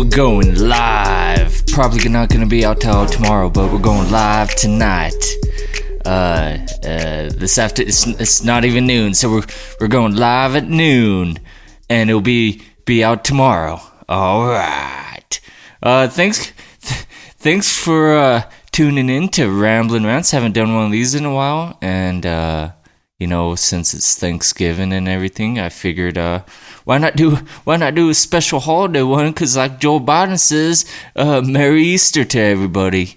we're going live. Probably not gonna be out till tomorrow, but we're going live tonight. This after it's not even noon, so we're going live at noon, and it'll be out tomorrow. All right. Thanks for tuning in to Ramblin' Rants. Haven't done one of these in a while, and since it's Thanksgiving and everything, I figured why not do a special holiday one? Because like Joe Biden says, Merry Easter to everybody.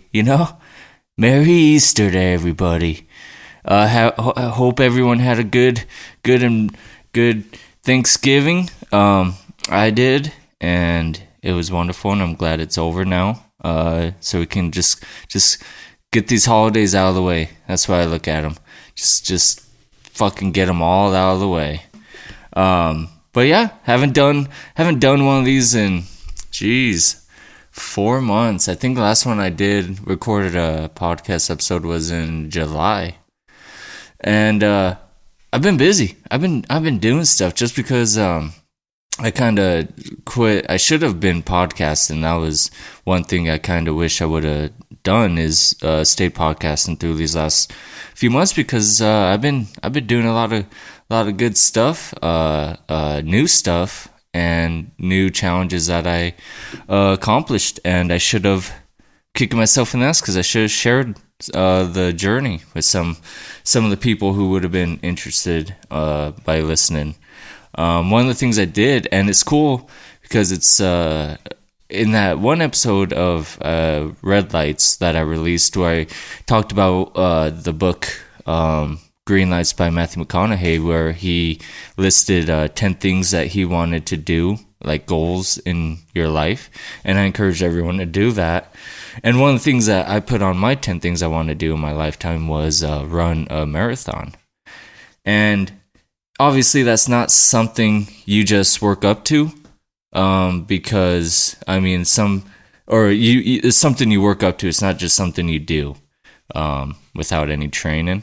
Merry Easter to everybody. I hope everyone had a good Thanksgiving. I did, and it was wonderful, and I'm glad it's over now. So we can just get these holidays out of the way. That's why I look at them. Just fucking get them all out of the way. But yeah, haven't done one of these in 4 months. I think the last one I recorded a podcast episode was in July. And I've been busy. I've been doing stuff just because I kind of quit. I should have been podcasting. That was one thing I kind of wish I would have done, is stayed podcasting through these last few months, because I've been doing a lot of good stuff, new stuff, and new challenges that I accomplished. And I should have kicked myself in the ass, because I should have shared the journey with some of the people who would have been interested by listening. One of the things I did, and it's cool because it's in that one episode of Red Lights that I released, where I talked about the book Green Lights by Matthew McConaughey, where he listed 10 things that he wanted to do, like goals in your life. And I encourage everyone to do that. And one of the things that I put on my 10 things I want to do in my lifetime was run a marathon. And obviously that's not something you just work up to, because it's something you work up to. It's not just something you do without any training.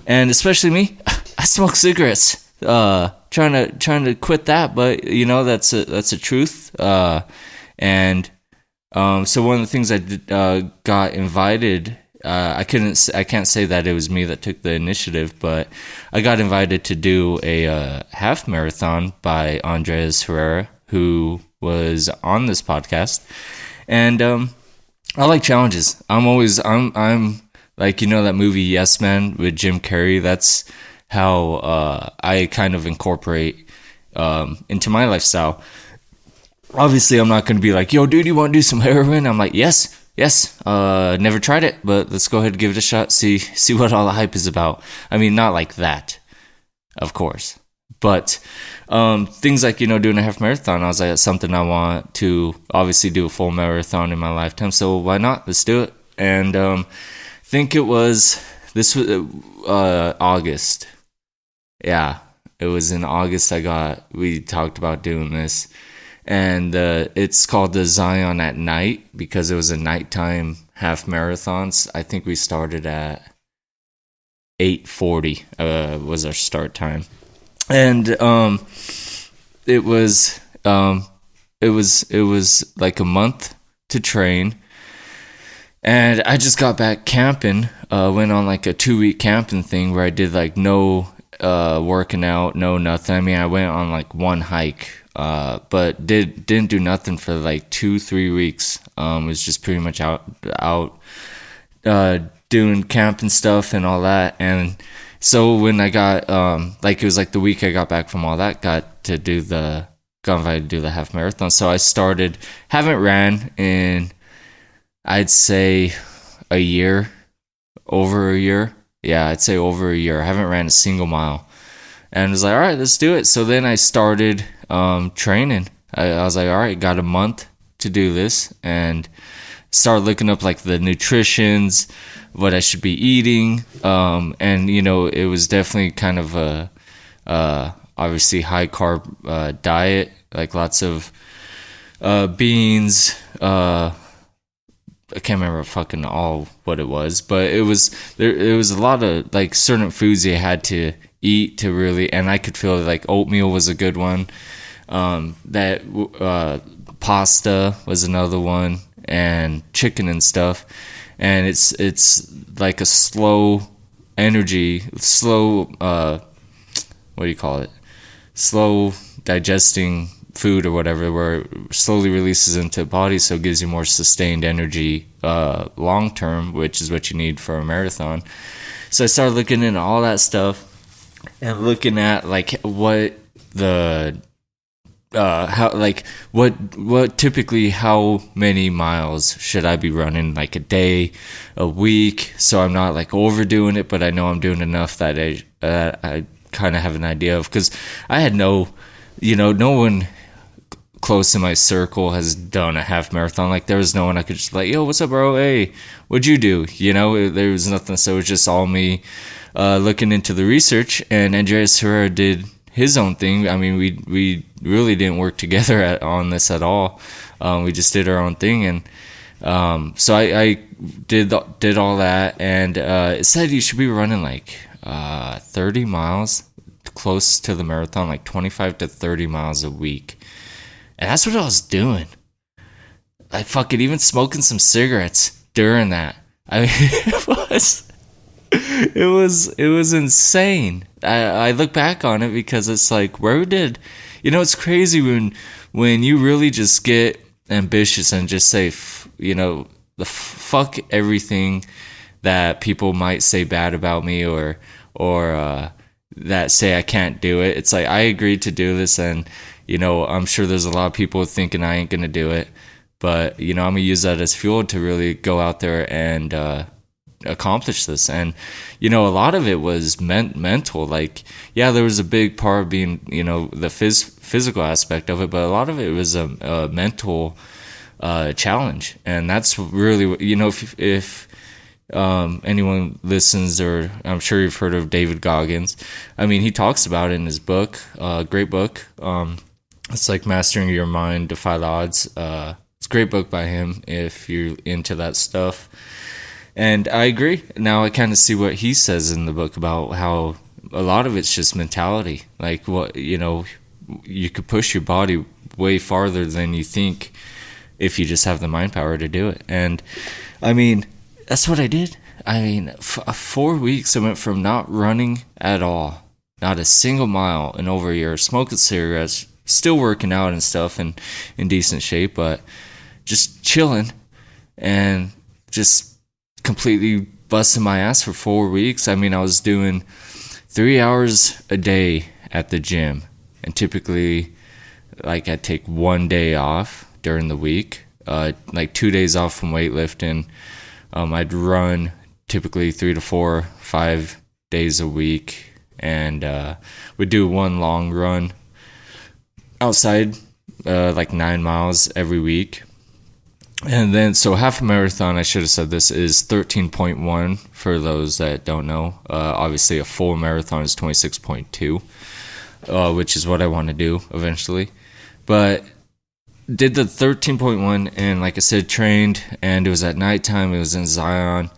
And especially me, I smoke cigarettes. Trying to quit that, but that's a truth. So one of the things I got invited. I can't say that it was me that took the initiative, but I got invited to do a half marathon by Andres Herrera, who was on this podcast. And I like challenges. I'm like, that movie Yes Man with Jim Carrey. That's how I kind of incorporate into my lifestyle. Obviously, I'm not going to be like, yo, dude, you want to do some heroin? I'm like, yes. Never tried it, but let's go ahead and give it a shot. See what all the hype is about. Not like that, of course. But things like, doing a half marathon, I was like, that's something I want to obviously do a full marathon in my lifetime. So why not? Let's do it. And I think this was August. Yeah, it was in August we talked about doing this. And it's called the Zion at Night, because it was a nighttime half marathons. I think we started at 8:40 was our start time. And it was like a month to train. And I just got back camping, went on like a 2-week camping thing where I did like no working out, no nothing. I went on like one hike, but didn't do nothing for like 2-3 weeks. Was just pretty much out doing camping stuff and all that. And so when I got it was like the week I got back from all that, got invited to do the half marathon. So I haven't ran in, I'd say, over a year. Yeah, I'd say over a year. I haven't ran a single mile. And I was like, all right, let's do it. So then I started training. I was like, all right, got a month to do this, and started looking up like the nutritions, what I should be eating. And it was definitely kind of a obviously high carb diet, like lots of beans, I can't remember fucking all what it was, but it was a lot of like certain foods you had to eat to really, and I could feel like oatmeal was a good one. That pasta was another one, and chicken and stuff. And it's like a slow energy, slow what do you call it? Slow digesting food or whatever, where it slowly releases into the body, so it gives you more sustained energy long term, which is what you need for a marathon. So I started looking into all that stuff and looking at like what the how like what typically how many miles should I be running, like a day, a week, so I'm not like overdoing it, but I know I'm doing enough that I kind of have an idea of, because I had no one close in my circle has done a half marathon. Like there was no one I could just like, yo, what's up, bro? Hey, what'd you do? There was nothing. So it was just all me looking into the research. And Andreas Herrera did his own thing. I mean, we really didn't work together on this at all. We just did our own thing. And so I did all that. And it said you should be running like 30 miles close to the marathon, like 25 to 30 miles a week. And that's what I was doing. Like fucking even smoking some cigarettes during that. I mean, it was insane. I look back on it because it's like, where did, it's crazy when you really just get ambitious and just say, the fuck everything that people might say bad about me or that say I can't do it. It's like, I agreed to do this, and I'm sure there's a lot of people thinking I ain't gonna do it, but I'm gonna use that as fuel to really go out there and accomplish this. And a lot of it was mental. Like, yeah, there was a big part of being the physical aspect of it, but a lot of it was a mental challenge. And that's really, if anyone listens, or I'm sure you've heard of David Goggins. I mean, he talks about it in his book, great book. It's like Mastering Your Mind, Defy the Odds. It's a great book by him if you're into that stuff. And I agree. Now I kind of see what he says in the book about how a lot of it's just mentality. Like, you could push your body way farther than you think if you just have the mind power to do it. And I mean, that's what I did. I mean, 4 weeks I went from not running at all, not a single mile in over a year, smoking cigarettes, still working out and stuff and in decent shape, but just chilling and just completely busting my ass for 4 weeks. I mean, I was doing 3 hours a day at the gym, and typically like I'd take 1 day off during the week, like 2 days off from weightlifting. I'd run typically 3 to 4, 5 days a week, and we'd do one long run outside, like 9 miles every week. And then, so half a marathon, I should have said this, is 13.1 for those that don't know. Obviously, a full marathon is 26.2, which is what I want to do eventually. But did the 13.1, and like I said, trained, and it was at nighttime. It was in Zion,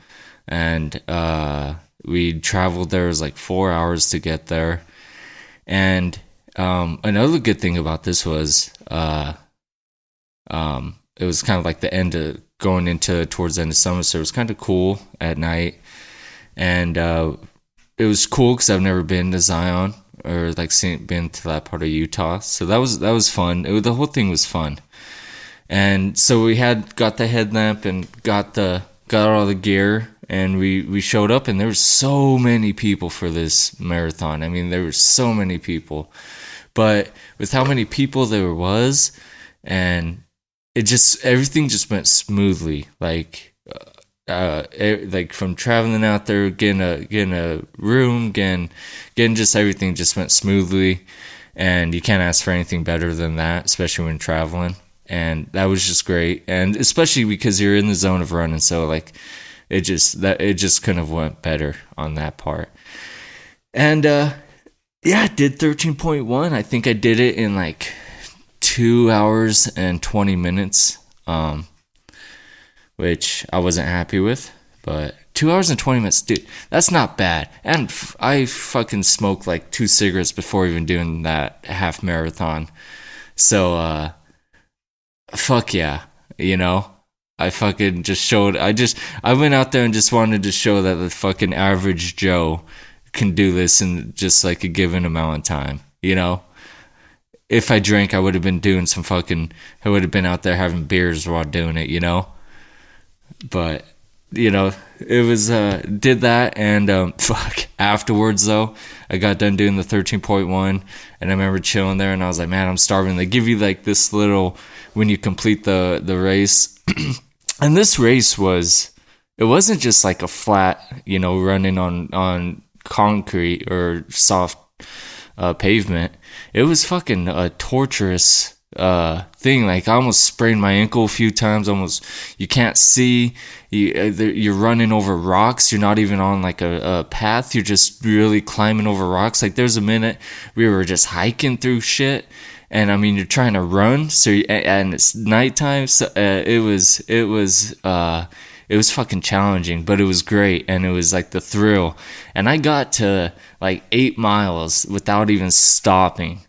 and we traveled there. It was like 4 hours to get there. And another good thing about this was it was kind of like the end of going into towards the end of summer, so it was kind of cool at night. And it was cool because I've never been to Zion or like been to that part of Utah, so that was fun. The whole thing was fun. And so we got the headlamp and got all the gear, and we showed up, and there were so many people for this marathon. I mean, there were so many people, but with how many people there was, and everything just went smoothly. Like from traveling out there, getting a room, getting just everything just went smoothly, and you can't ask for anything better than that, especially when traveling. And that was just great, and especially because you're in the zone of running, so like it just couldn't have went better on that part. And I did 13.1. I think I did it in like 2 hours and 20 minutes, which I wasn't happy with, but 2 hours and 20 minutes, dude, that's not bad. And I fucking smoked like 2 cigarettes before even doing that half marathon. So, fuck yeah, you know. I fucking just showed. I went out there and just wanted to show that the fucking average Joe can do this in just like a given amount of time, you know. If I drank, I would have been doing some fucking. I would have been out there having beers while doing it, you know. But it was did that, and fuck, afterwards though, I got done doing the 13.1, and I remember chilling there, and I was like, man, I'm starving. They give you like this little when you complete the race. And this race it wasn't just like a flat, running on concrete or soft pavement. It was fucking a torturous thing. Like, I almost sprained my ankle a few times. Almost, you can't see. You're running over rocks. You're not even on like a path. You're just really climbing over rocks. Like, there's a minute we were just hiking through shit, and I mean, you're trying to run. And it's nighttime. So it was fucking challenging, but it was great, and it was like the thrill. And I got to like 8 miles without even stopping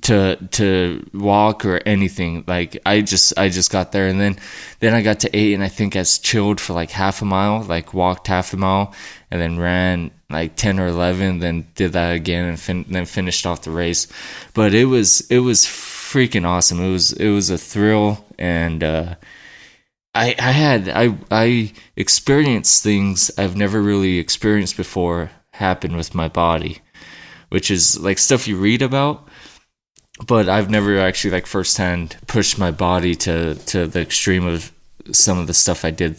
to walk or anything. Like, I just got there, and then I got to 8, and I think I chilled for like half a mile, like walked half a mile, and then ran like 10 or 11, then did that again, and then finished off the race. But it was freaking awesome. It was a thrill, and I experienced things I've never really experienced before happen with my body, which is like stuff you read about, but I've never actually like firsthand pushed my body to the extreme of some of the stuff I did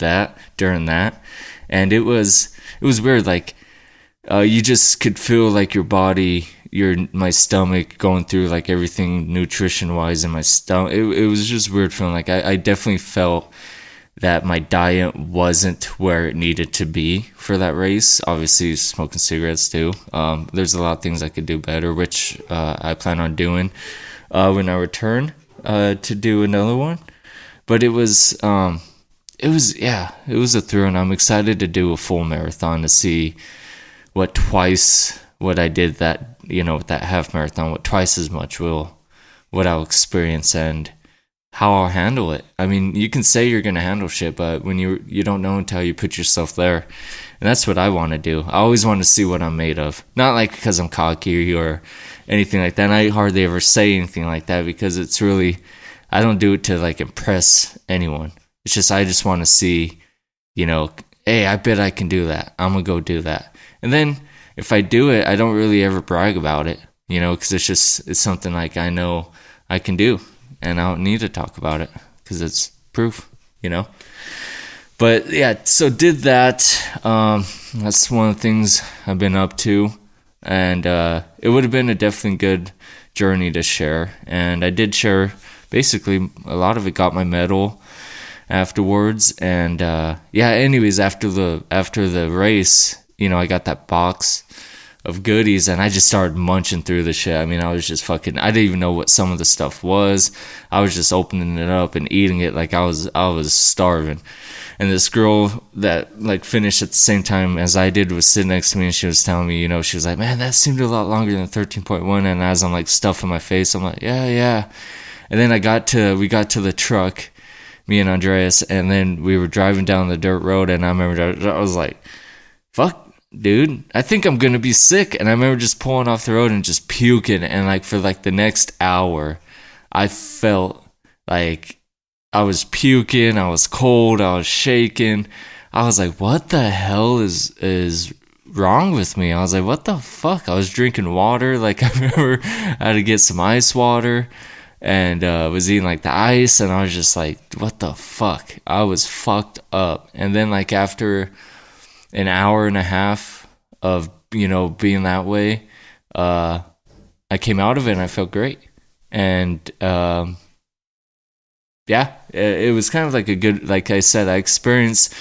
during that. And it was weird. Like, you just could feel like your body, my stomach going through like everything nutrition wise in my stomach. It was just weird feeling. Like, I definitely felt that my diet wasn't where it needed to be for that race. Obviously, smoking cigarettes too. There's a lot of things I could do better, which I plan on doing when I return to do another one. But it was a thrill, and I'm excited to do a full marathon to see what I did with that half marathon, what twice as much what I'll experience, and how I'll handle it. I mean, you can say you're gonna handle shit, but when you don't know until you put yourself there. And that's what I want to do. I always want to see what I'm made of. Not like because I'm cocky or anything like that. And I hardly ever say anything like that, because it's really, I don't do it to like impress anyone. It's just, I just want to see, hey, I bet I can do that. I'm gonna go do that. And then if I do it, I don't really ever brag about it, because it's something like I know I can do. And I don't need to talk about it because it's proof, But yeah, so did that. That's one of the things I've been up to. And it would have been a definitely good journey to share. And I did share, basically, a lot of it. Got my medal afterwards. And anyways, after the race, I got that box of goodies, and I just started munching through the shit. I mean, I was just fucking, I didn't even know what some of the stuff was. I was just opening it up and eating it like I was starving. And this girl that like finished at the same time as I did was sitting next to me, and she was telling me, she was like, man, that seemed a lot longer than 13.1. And as I'm like stuffing my face, I'm like, yeah. And then we got to the truck, me and Andreas, and then we were driving down the dirt road, and I remember I was like, fuck, dude, I think I'm gonna be sick. And I remember just pulling off the road and just puking, and like for like the next hour I felt like I was puking, I was cold, I was shaking. I was like, what the hell is wrong with me? I was like, what the fuck? I was drinking water. Like, I remember I had to get some ice water, and was eating like the ice, and I was just like, what the fuck? I was fucked up. And then like after an hour and a half of being that way, I came out of it and I felt great. And it was kind of like a good, like I said, I experienced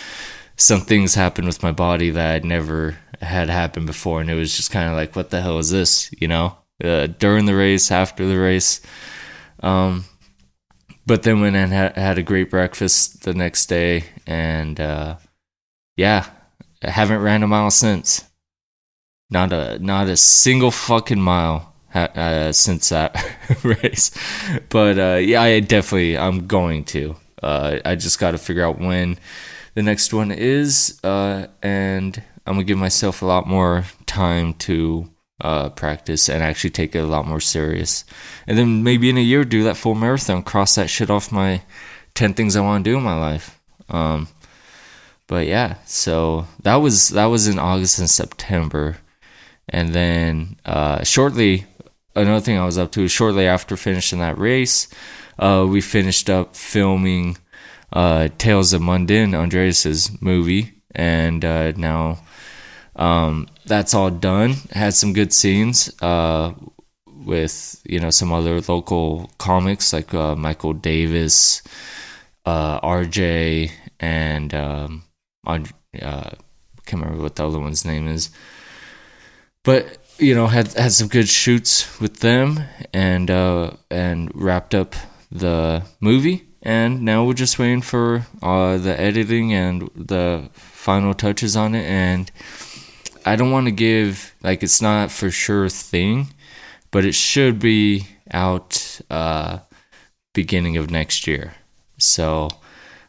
some things happen with my body that I'd never had happen before, and it was just kind of like, what the hell is this, during the race, after the race. But then went and had a great breakfast the next day, and I haven't ran a mile since. Not a single fucking mile since that race. But yeah, I'm going to. I just got to figure out when the next one is, and I'm gonna give myself a lot more time to practice and actually take it a lot more serious. And then maybe in a year do that full marathon, cross that shit off my 10 things I want to do in my life. But yeah, so that was in August and September. And then another thing I was up to is shortly after finishing that race, we finished up filming Tales of Mundin, Andreas's movie, and now that's all done. Had some good scenes with some other local comics like Michael Davis, RJ, and I can't remember what the other one's name is, but had some good shoots with them, and wrapped up the movie, and now we're just waiting for the editing and the final touches on it. And I don't want to give, it's not for sure thing, but it should be out beginning of next year. So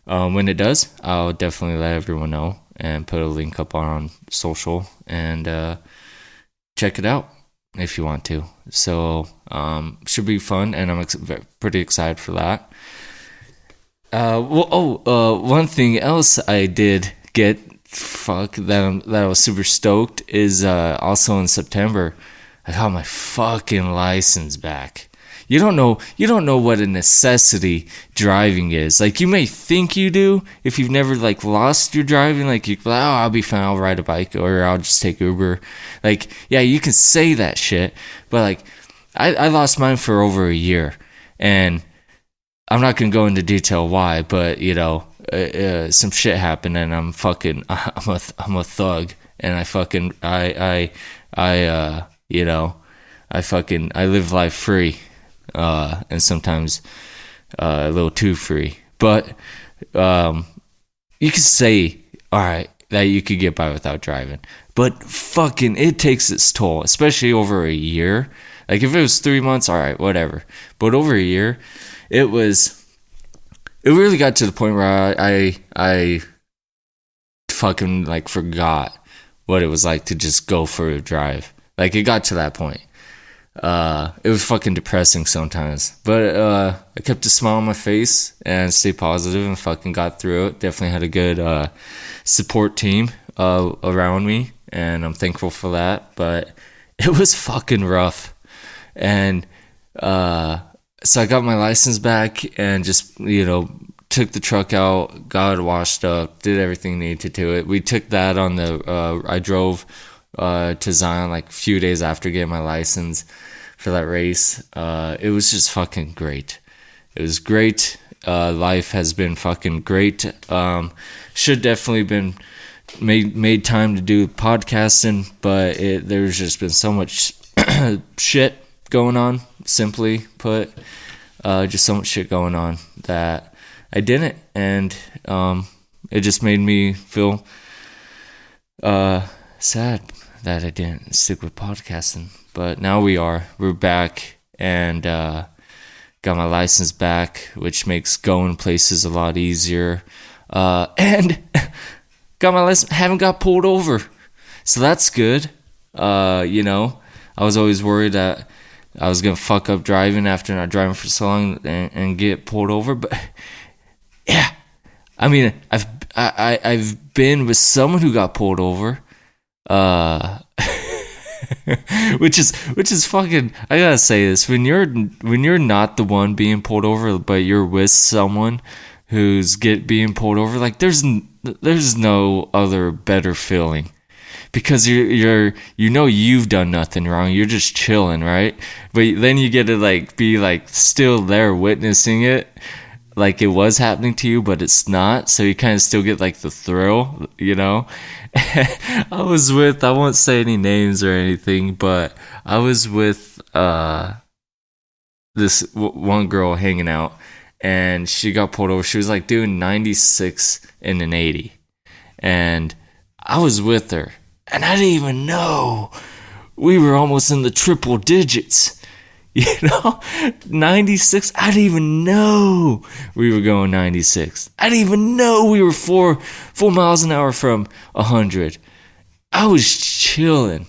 when it does, I'll definitely let everyone know and put a link up on social, and check it out if you want to. So should be fun, and I'm pretty excited for that. One thing else I did get that I was super stoked is also in September I got my fucking license back. You don't know what a necessity driving is. You may think you do if you've never lost your driving. I'll be fine, I'll ride a bike, or I'll just take Uber. Yeah, you can say that shit, but I lost mine for over a year, and I'm not gonna go into detail why, but some shit happened, and I'm a thug, and I live life free. And sometimes a little too free. But you could say, alright, that you could get by without driving. But it takes its toll, especially over a year. If it was 3 months, alright, whatever. But over a year, it really got to the point where I fucking forgot what it was like to just go for a drive. It got to that point. It was fucking depressing sometimes, but I kept a smile on my face and stayed positive and fucking got through it. Definitely had a good support team around me, and I'm thankful for that. But it was fucking rough, and so I got my license back and just took the truck out, got it washed up, did everything needed to it. We took that on the I drove to Zion a few days after getting my license for that race. It was just fucking great. It was great. Life has been fucking great. Should definitely been made time to do podcasting, but there's just been so much shit going on, simply put. Just so much shit going on that I didn't, and it just made me feel sad that I didn't stick with podcasting. But now we're back, and got my license back, which makes going places a lot easier, and got my license, haven't got pulled over, so that's good. I was always worried that I was gonna fuck up driving after not driving for so long and get pulled over, but yeah, I mean, I've been with someone who got pulled over, which is fucking. I gotta say this: when you're not the one being pulled over, but you're with someone who's being pulled over, there's no other better feeling, because you've done nothing wrong, you're just chilling, right? But then you get to be still there witnessing it, it was happening to you, but it's not, so you kind of still get the thrill, I won't say any names or anything, but I was with this one girl hanging out, and she got pulled over. She was doing 96 in an 80, and I was with her, and I didn't even know we were almost in the triple digits. You know, 96. I didn't even know we were going 96. I didn't even know we were 4 miles an hour from 100. I was chilling,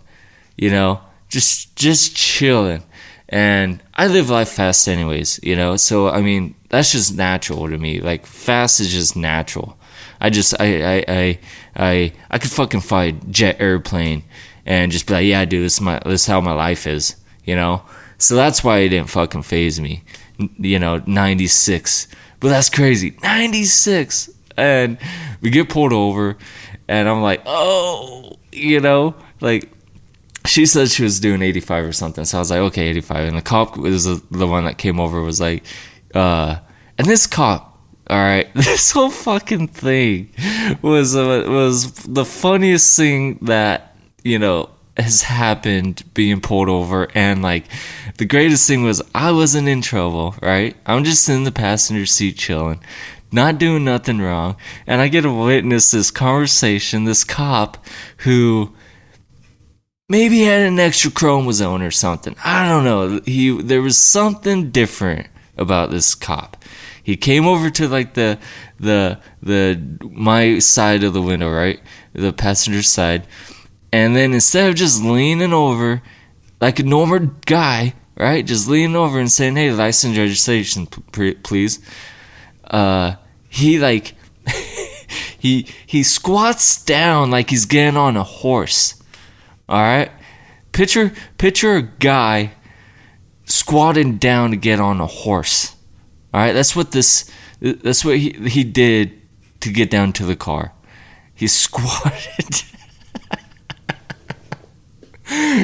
you know, just chilling. And I live life fast anyways, you know. So I mean, that's just natural to me. Like fast is just natural. I could fucking fly a jet airplane and just be like, yeah, dude, this is how my life is, you know. So that's why it didn't fucking faze me, you know. 96, but that's crazy. 96, and we get pulled over, and I'm like, oh, you know, like. She said she was doing 85 or something, so I was like, okay, 85. And the cop was the one that came over, was like, and this cop, all right, this whole fucking thing was the funniest thing that, you know, has happened being pulled over. And like, the greatest thing was I wasn't in trouble, right? I'm just in the passenger seat chilling, not doing nothing wrong, and I get to witness this conversation, this cop who maybe had an extra chromosome or something. I don't know. There was something different about this cop. He came over to like the my side of the window, right? The passenger side. And then instead of just leaning over like a normal guy, right? Just leaning over and saying, "Hey, license registration, please." He like he squats down like he's getting on a horse. All right, picture a guy squatting down to get on a horse. All right, that's what he did to get down to the car. He squatted.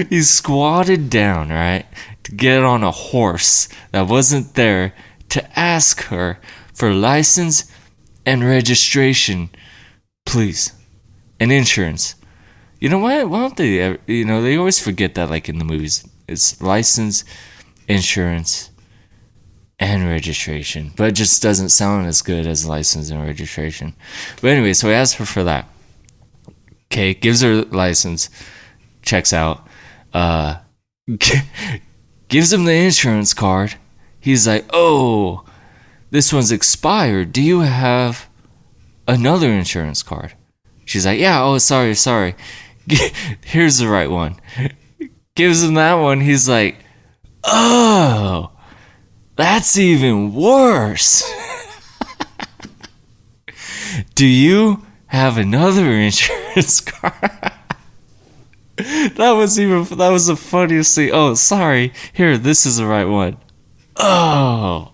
He squatted down, right, to get on a horse that wasn't there, to ask her for license and registration, please, and insurance. You know, why don't they, you know, they always forget that, like in the movies. It's license, insurance, and registration. But it just doesn't sound as good as license and registration. But anyway, so I asked her for that. Okay, gives her license, checks out, gives him the insurance card. He's like, oh, this one's expired. Do you have another insurance card? She's like, yeah, oh, sorry. Here's the right one. Gives him that one. He's like, oh, that's even worse. Do you have another insurance card? That was the funniest thing. Oh, sorry. Here, this is the right one. Oh,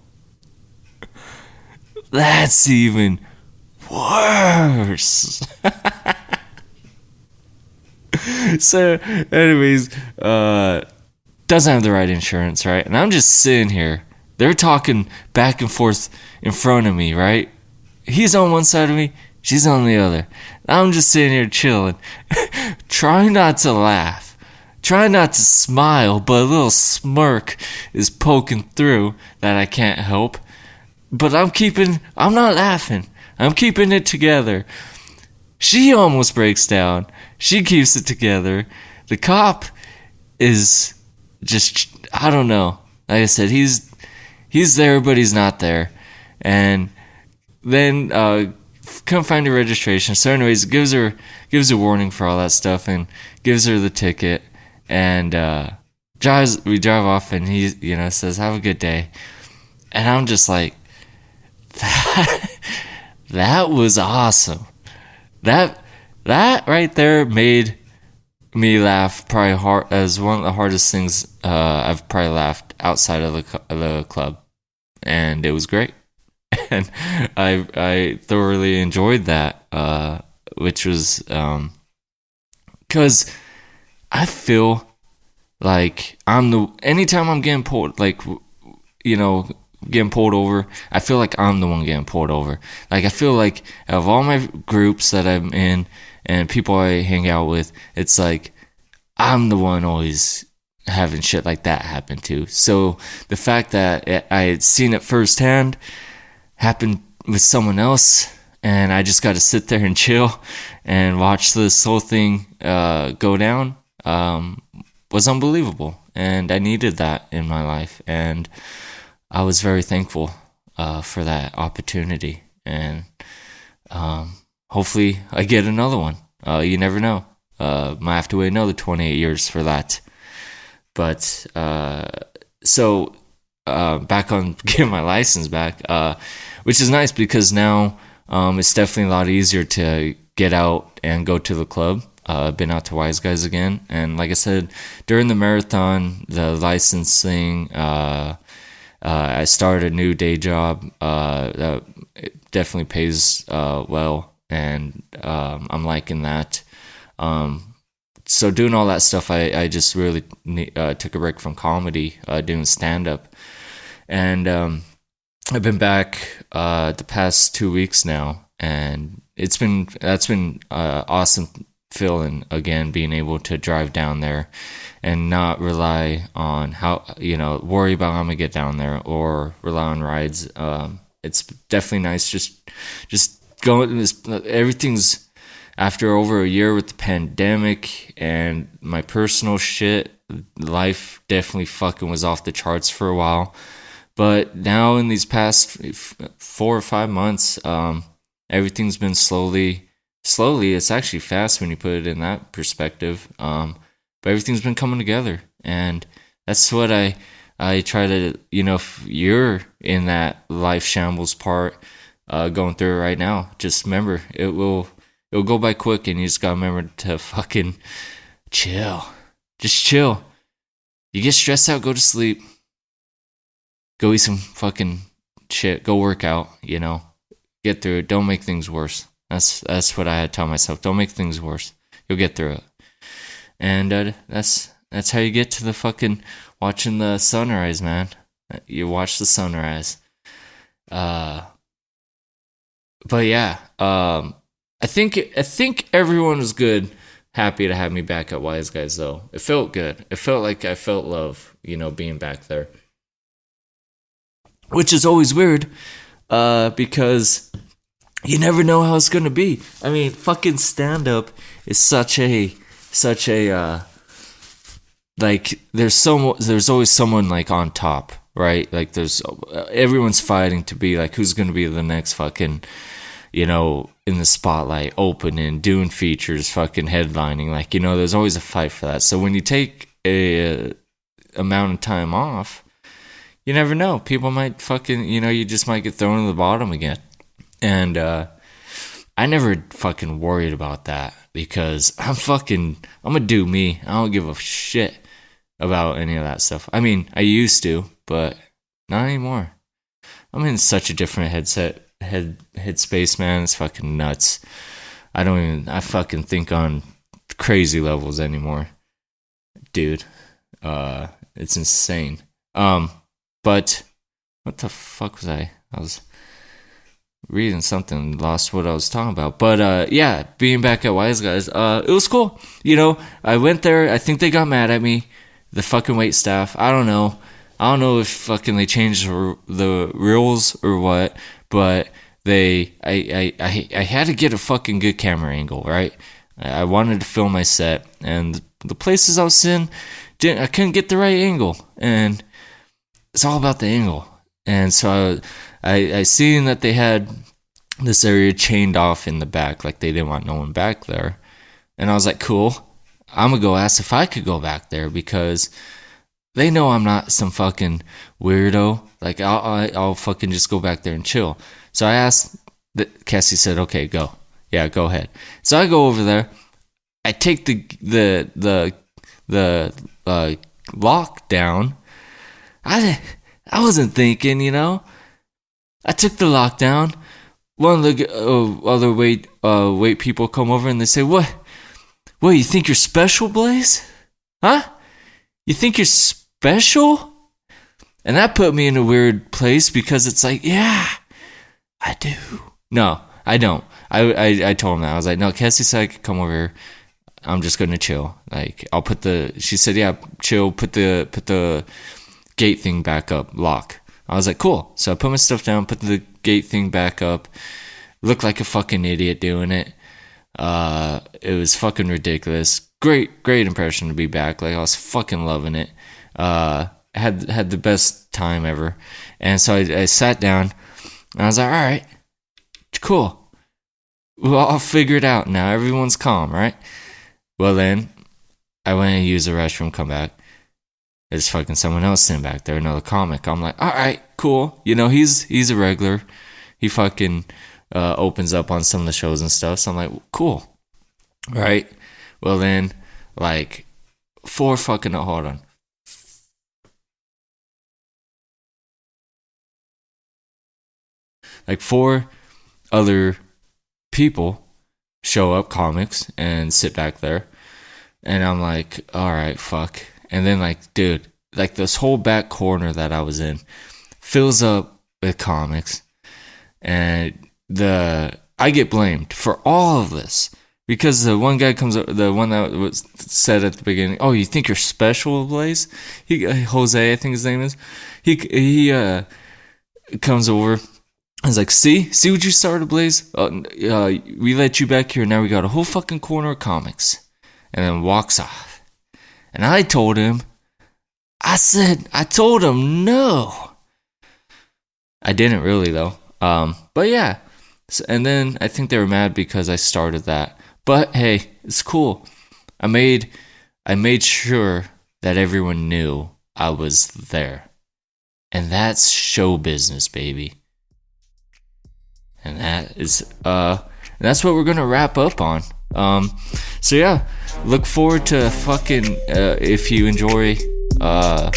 that's even worse. So, anyways, doesn't have the right insurance, right? And I'm just sitting here. They're talking back and forth in front of me, right? He's on one side of me, she's on the other. I'm just sitting here chilling, trying not to laugh, trying not to smile, but a little smirk is poking through that I can't help. But I'm not laughing. I'm keeping it together. She almost breaks down. She keeps it together. The cop is just, I don't know. Like I said, he's there, but he's not there. And then couldn't find her registration. So anyways, gives her warning for all that stuff and gives her the ticket. And we drive off, and he, you know, says, "Have a good day." And I'm just like, that was awesome. That right there made me laugh probably hard, as one of the hardest things I've probably laughed outside of the club, and it was great. And I thoroughly enjoyed that, which was because I feel like anytime I'm getting pulled, like, you know, getting pulled over, I feel like I'm the one getting pulled over. Like, I feel like out of all my groups that I'm in and people I hang out with, it's like I'm the one always having shit like that happen to. So the fact that I had seen it firsthand happen with someone else, and I just got to sit there and chill and watch this whole thing go down, was unbelievable, and I needed that in my life, and I was very thankful for that opportunity, and hopefully I get another one. You never know. Might have to wait another 28 years for that. But so back on getting my license back, which is nice because now it's definitely a lot easier to get out and go to the club. Been out to Wise Guys again, and like I said, during the marathon, the licensing, I started a new day job that it definitely pays well, and I'm liking that. So doing all that stuff, I just really took a break from comedy, doing stand-up, and I've been back the past 2 weeks now, and that's been awesome feeling again, being able to drive down there and not rely on worry about how I'm gonna get down there or rely on rides. It's definitely nice just going. Everything's, after over a year with the pandemic and my personal shit, life definitely fucking was off the charts for a while. But now in these past 4 or 5 months, everything's been slowly, it's actually fast when you put it in that perspective. But everything's been coming together, and that's what I try to, if you're in that life shambles part, going through it right now, just remember, it'll go by quick, and you just gotta remember to fucking chill. Just chill. You get stressed out, go to sleep. Go eat some fucking shit. Go work out, Get through it. Don't make things worse. That's what I had to tell myself. Don't make things worse. You'll get through it. And that's how you get to the fucking watching the sunrise, man. You watch the sunrise. But yeah, I think everyone was good, happy to have me back at Wise Guys though. It felt good. It felt like I felt love, being back there. Which is always weird, because you never know how it's gonna be. I mean, fucking stand-up is such a like, there's always someone like on top, right? Like everyone's fighting to be like, who's gonna be the next fucking, in the spotlight, opening, doing features, fucking headlining. Like, there's always a fight for that. So when you take a amount of time off, you never know. People might fucking, you just might get thrown to the bottom again. And I never fucking worried about that, because I'm gonna do me. I don't give a shit about any of that stuff. I mean, I used to, but not anymore. I'm in such a different headspace, man. It's fucking nuts. I fucking think on crazy levels anymore, dude. It's insane. But what the fuck was I was reading something, lost what I was talking about. But yeah, being back at Wise Guys, it was cool. I went there. I think they got mad at me, the fucking wait staff. I don't know if fucking they changed the rules or what, but I had to get a fucking good camera angle, right? I wanted to film my set, and the places I was in, I couldn't get the right angle, and it's all about the angle. And so I seen that they had this area chained off in the back, like they didn't want no one back there. And I was like, cool, I'm gonna go ask if I could go back there, because they know I'm not some fucking weirdo. Like, I'll fucking just go back there and chill. So I asked, Cassie said, okay, go. Yeah, go ahead. So I go over there. I take the lock down. I wasn't thinking, I took the lockdown. One of the other wait people come over and they say, What, you think you're special, Blaize? Huh? You think you're special? And that put me in a weird place, because it's like, yeah, I do. No, I don't. I told him that. I was like, no, Cassie said I could come over here. I'm just going to chill. Like, she said, yeah, chill, put the gate thing back up, lock. I was like, cool. So I put my stuff down, put the gate thing back up, looked like a fucking idiot doing it. It was fucking ridiculous. great impression to be back. Like, I was fucking loving it. Had the best time ever. And so I sat down and I was like, all right, cool. Well, I'll figure it out now. Everyone's calm, right? Well, then I went and used the restroom, come back. There's fucking someone else sitting back there, another comic. I'm like, all right, cool. You know, he's a regular. He fucking opens up on some of the shows and stuff. So I'm like, cool. Right? Well, then, like, hold on. Like, 4 other people show up, comics, and sit back there. And I'm like, all right, fuck. And then, like, dude, like, this whole back corner that I was in fills up with comics. And I get blamed for all of this. Because the one guy comes up, the one that was said at the beginning, oh, you think you're special, Blaize? Jose, I think his name is. He comes over. I was like, see what you started, Blaize? We let you back here, now we got a whole fucking corner of comics. And then walks off. And I told him no. I didn't really, though. But yeah. And then I think they were mad because I started that. But hey, it's cool. I made sure that everyone knew I was there. And that's show business, baby. And that's what we're gonna wrap up on. So yeah, look forward to fucking if you enjoy a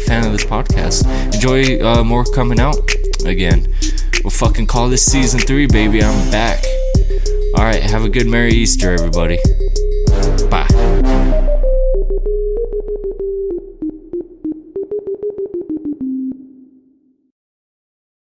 fan of this podcast, enjoy more coming out again. We'll fucking call this season 3, baby. I'm back. All right, have a good Merry Easter, everybody. Bye.